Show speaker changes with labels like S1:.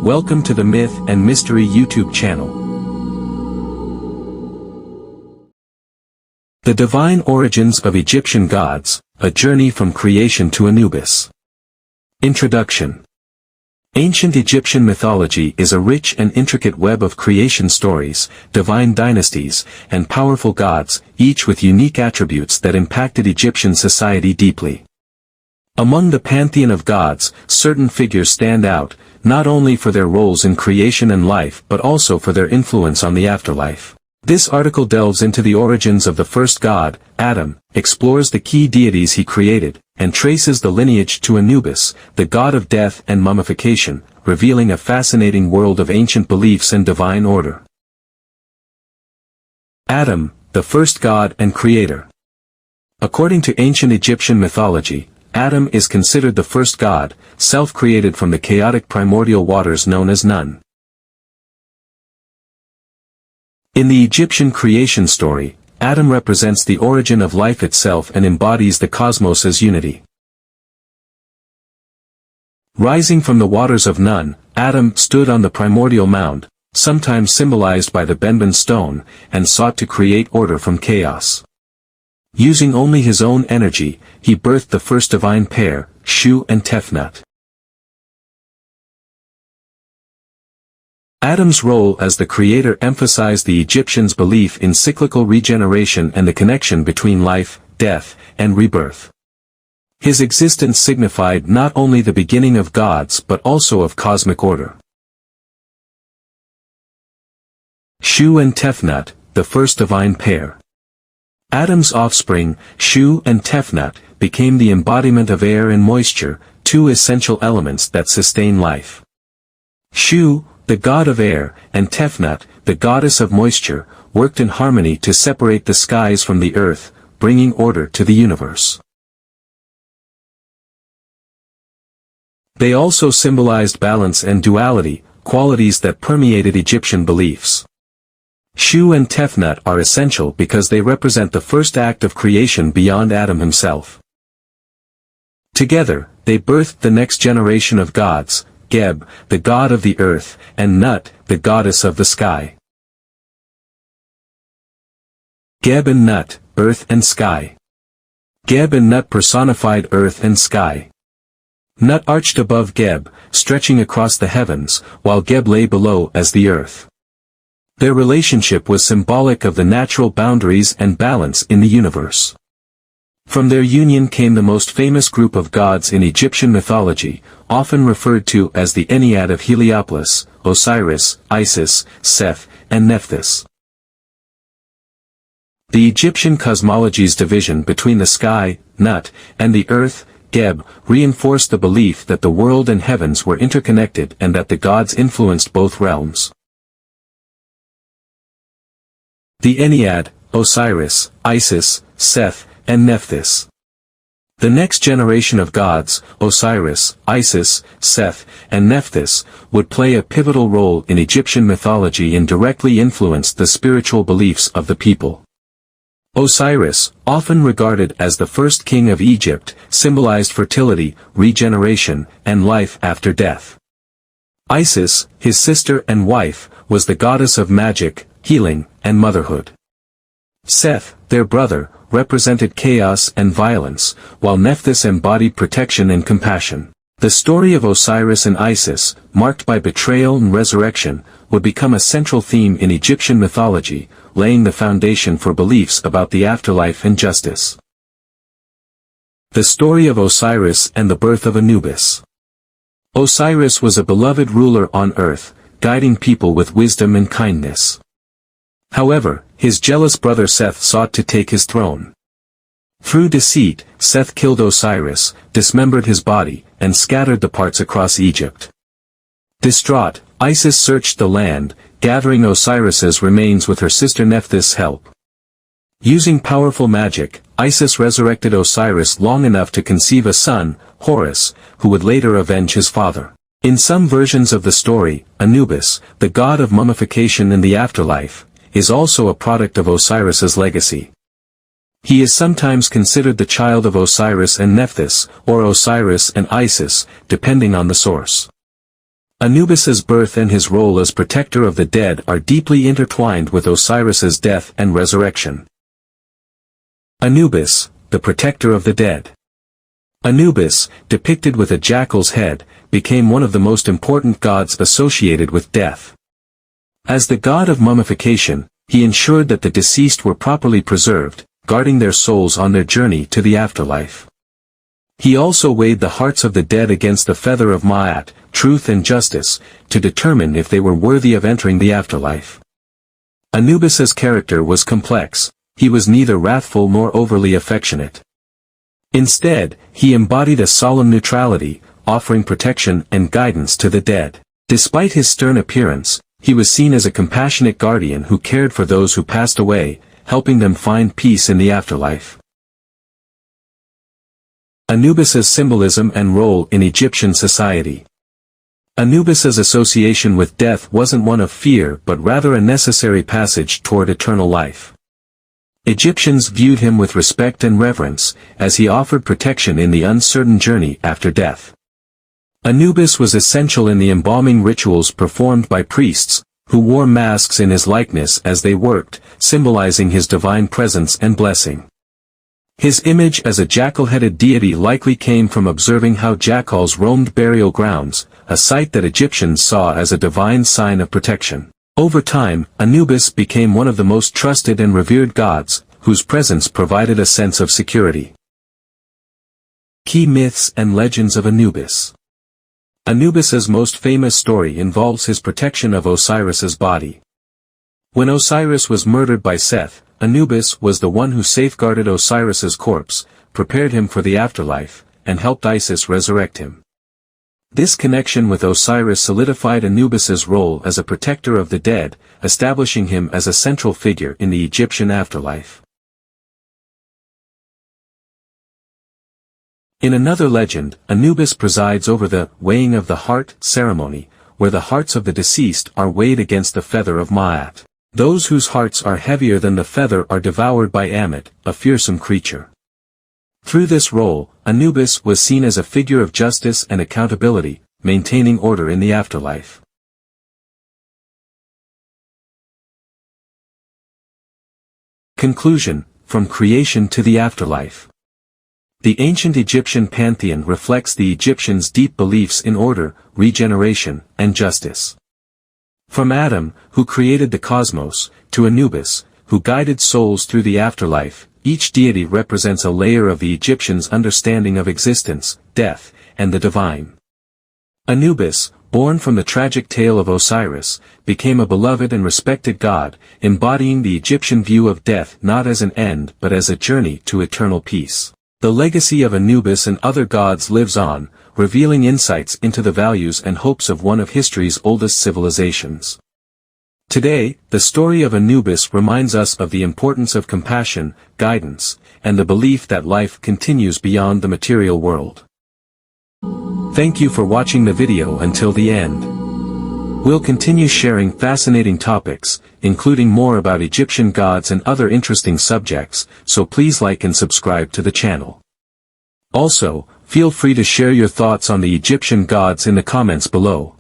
S1: Welcome to the Myth and Mystery YouTube channel. The Divine Origins of Egyptian Gods, A Journey from Creation to Anubis. Introduction. Ancient Egyptian mythology is a rich and intricate web of creation stories, divine dynasties, and powerful gods, each with unique attributes that impacted Egyptian society deeply. Among the pantheon of gods, certain figures stand out, not only for their roles in creation and life but also for their influence on the afterlife. This article delves into the origins of the first god, Atum, explores the key deities he created, and traces the lineage to Anubis, the god of death and mummification, revealing a fascinating world of ancient beliefs and divine order. Atum, the first god and creator. According to ancient Egyptian mythology, Atum is considered the first god, self-created from the chaotic primordial waters known as Nun. In the Egyptian creation story, Atum represents the origin of life itself and embodies the cosmos as unity. Rising from the waters of Nun, Atum stood on the primordial mound, sometimes symbolized by the Benben stone, and sought to create order from chaos. Using only his own energy, he birthed the first divine pair, Shu and Tefnut. Atum's role as the creator emphasized the Egyptians' belief in cyclical regeneration and the connection between life, death, and rebirth. His existence signified not only the beginning of gods but also of cosmic order. Shu and Tefnut, the first divine pair. Atum's offspring, Shu and Tefnut, became the embodiment of air and moisture, two essential elements that sustain life. Shu, the god of air, and Tefnut, the goddess of moisture, worked in harmony to separate the skies from the earth, bringing order to the universe. They also symbolized balance and duality, qualities that permeated Egyptian beliefs. Shu and Tefnut are essential because they represent the first act of creation beyond Atum himself. Together, they birthed the next generation of gods, Geb, the god of the earth, and Nut, the goddess of the sky. Geb and Nut, earth and sky. Geb and Nut personified earth and sky. Nut arched above Geb, stretching across the heavens, while Geb lay below as the earth. Their relationship was symbolic of the natural boundaries and balance in the universe. From their union came the most famous group of gods in Egyptian mythology, often referred to as the Ennead of Heliopolis, Osiris, Isis, Seth, and Nephthys. The Egyptian cosmology's division between the sky, Nut, and the earth, Geb, reinforced the belief that the world and heavens were interconnected and that the gods influenced both realms. The Ennead, Osiris, Isis, Seth, and Nephthys. The next generation of gods, Osiris, Isis, Seth, and Nephthys, would play a pivotal role in Egyptian mythology and directly influenced the spiritual beliefs of the people. Osiris, often regarded as the first king of Egypt, symbolized fertility, regeneration, and life after death. Isis, his sister and wife, was the goddess of magic, healing, and motherhood. Seth, their brother, represented chaos and violence, while Nephthys embodied protection and compassion. The story of Osiris and Isis, marked by betrayal and resurrection, would become a central theme in Egyptian mythology, laying the foundation for beliefs about the afterlife and justice. The story of Osiris and the birth of Anubis. Osiris was a beloved ruler on earth, guiding people with wisdom and kindness. However, his jealous brother Seth sought to take his throne. Through deceit, Seth killed Osiris, dismembered his body, and scattered the parts across Egypt. Distraught, Isis searched the land, gathering Osiris's remains with her sister Nephthys' help. Using powerful magic, Isis resurrected Osiris long enough to conceive a son, Horus, who would later avenge his father. In some versions of the story, Anubis, the god of mummification in the afterlife, is also a product of Osiris's legacy. He is sometimes considered the child of Osiris and Nephthys, or Osiris and Isis, depending on the source. Anubis's birth and his role as protector of the dead are deeply intertwined with Osiris's death and resurrection. Anubis, the protector of the dead. Anubis, depicted with a jackal's head, became one of the most important gods associated with death. As the god of mummification, he ensured that the deceased were properly preserved, guarding their souls on their journey to the afterlife. He also weighed the hearts of the dead against the feather of Ma'at, truth and justice, to determine if they were worthy of entering the afterlife. Anubis's character was complex. He was neither wrathful nor overly affectionate. Instead, he embodied a solemn neutrality, offering protection and guidance to the dead. Despite his stern appearance, he was seen as a compassionate guardian who cared for those who passed away, helping them find peace in the afterlife. Anubis's symbolism and role in Egyptian society. Anubis's association with death wasn't one of fear but rather a necessary passage toward eternal life. Egyptians viewed him with respect and reverence, as he offered protection in the uncertain journey after death. Anubis was essential in the embalming rituals performed by priests, who wore masks in his likeness as they worked, symbolizing his divine presence and blessing. His image as a jackal-headed deity likely came from observing how jackals roamed burial grounds, a sight that Egyptians saw as a divine sign of protection. Over time, Anubis became one of the most trusted and revered gods, whose presence provided a sense of security. Key myths and legends of Anubis. Anubis's most famous story involves his protection of Osiris's body. When Osiris was murdered by Seth, Anubis was the one who safeguarded Osiris's corpse, prepared him for the afterlife, and helped Isis resurrect him. This connection with Osiris solidified Anubis's role as a protector of the dead, establishing him as a central figure in the Egyptian afterlife. In another legend, Anubis presides over the weighing of the heart ceremony, where the hearts of the deceased are weighed against the feather of Ma'at. Those whose hearts are heavier than the feather are devoured by Ammit, a fearsome creature. Through this role, Anubis was seen as a figure of justice and accountability, maintaining order in the afterlife. Conclusion: from creation to the afterlife. The ancient Egyptian pantheon reflects the Egyptians' deep beliefs in order, regeneration, and justice. From Atum, who created the cosmos, to Anubis, who guided souls through the afterlife, each deity represents a layer of the Egyptians' understanding of existence, death, and the divine. Anubis, born from the tragic tale of Osiris, became a beloved and respected god, embodying the Egyptian view of death not as an end but as a journey to eternal peace. The legacy of Anubis and other gods lives on, revealing insights into the values and hopes of one of history's oldest civilizations. Today, the story of Anubis reminds us of the importance of compassion, guidance, and the belief that life continues beyond the material world. Thank you for watching the video until the end. We'll continue sharing fascinating topics, including more about Egyptian gods and other interesting subjects, so please like and subscribe to the channel. Also, feel free to share your thoughts on the Egyptian gods in the comments below.